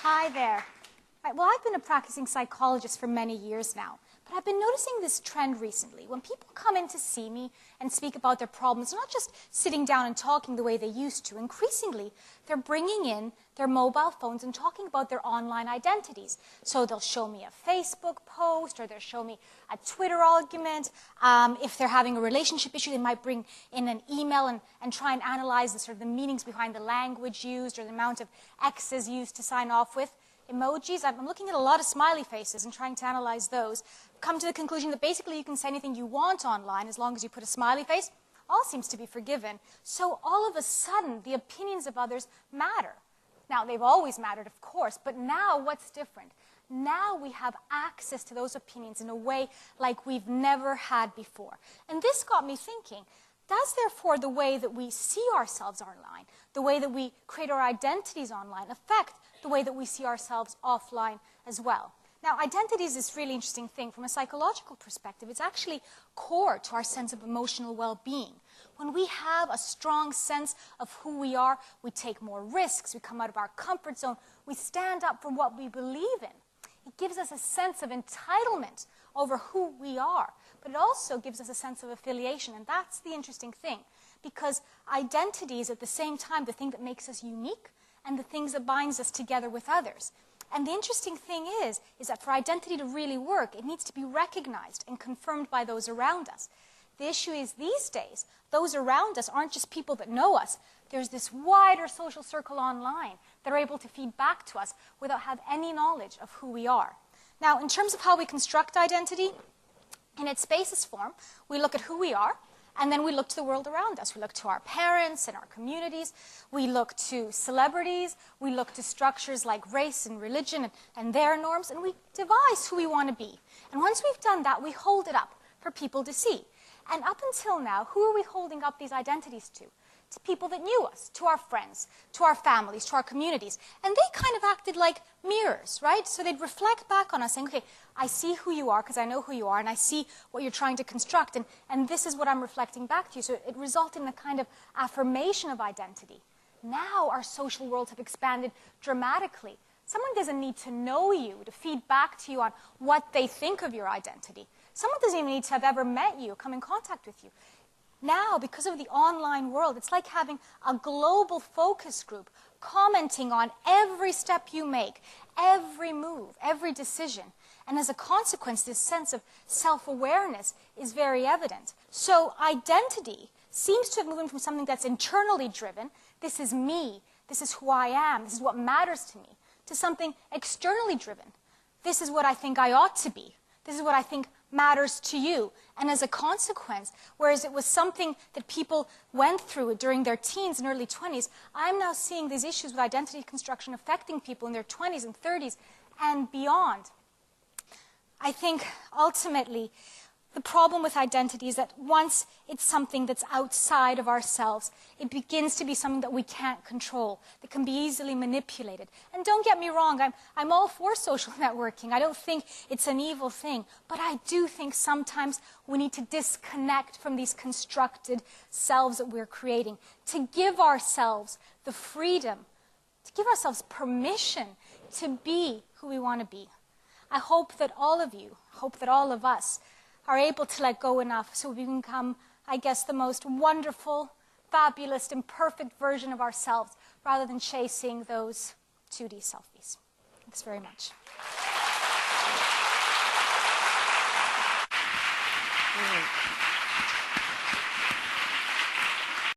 Hi there. Well, I've been a practicing psychologist for many years now, but I've been noticing this trend recently. When people come in to see me and speak about their problems, they're not just sitting down and talking the way they used to. Increasingly, they're bringing in their mobile phones and talking about their online identities. So they'll show me a Facebook post, or they'll show me a Twitter argument. If they're having a relationship issue, they might bring in an email and try and analyze the meanings behind the language used or the amount of X's used to sign off with. Emojis, I'm looking at a lot of smiley faces and trying to analyze those. Come to the conclusion that basically you can say anything you want online as long as you put a smiley face. All seems to be forgiven. So all of a sudden, the opinions of others matter. Now, they've always mattered, of course, but now what's different? Now we have access to those opinions in a way like we've never had before. And this got me thinking, does therefore the way that we see ourselves online, the way that we create our identities online, affect the way that we see ourselves offline as well? Now, identity is this really interesting thing. From a psychological perspective, it's actually core to our sense of emotional well-being. When we have a strong sense of who we are, we take more risks, we come out of our comfort zone, we stand up for what we believe in. It gives us a sense of entitlement over who we are, but it also gives us a sense of affiliation, and that's the interesting thing, because identity is at the same time the thing that makes us unique and the things that binds us together with others. And the interesting thing is that for identity to really work, it needs to be recognized and confirmed by those around us. The issue is these days, those around us aren't just people that know us. There's this wider social circle online that are able to feed back to us without having any knowledge of who we are. Now, in terms of how we construct identity, in its basis form, we look at who we are, and then we look to the world around us. We look to our parents and our communities. We look to celebrities. We look to structures like race and religion and their norms, and we devise who we want to be. And once we've done that, we hold it up for people to see. And up until now, who are we holding up these identities to? To people that knew us, to our friends, to our families, to our communities. And they kind of acted like mirrors, right? So they'd reflect back on us saying, okay, I see who you are because I know who you are, and I see what you're trying to construct, and this is what I'm reflecting back to you. So it resulted in a kind of affirmation of identity. Now our social worlds have expanded dramatically. Someone doesn't need to know you to feed back to you on what they think of your identity. Someone doesn't even need to have ever met you, come in contact with you. Now, because of the online world, it's like having a global focus group commenting on every step you make, every move, every decision. And as a consequence, this sense of self-awareness is very evident. So identity seems to have moved from something that's internally driven, this is me, this is who I am, this is what matters to me, to something externally driven. This is what I think I ought to be. This is what I think matters to you. And as a consequence, whereas it was something that people went through during their teens and early 20s, I'm now seeing these issues with identity construction affecting people in their 20s and 30s and beyond. I think ultimately the problem with identity is that once it's something that's outside of ourselves, it begins to be something that we can't control, that can be easily manipulated. And don't get me wrong, I'm all for social networking. I don't think it's an evil thing. But I do think sometimes we need to disconnect from these constructed selves that we're creating, to give ourselves the freedom, to give ourselves permission to be who we want to be. I hope that all of you, hope that all of us, are able to let go enough so we can become, I guess, the most wonderful, fabulous, and perfect version of ourselves rather than chasing those 2D selfies. Thanks very much. Great.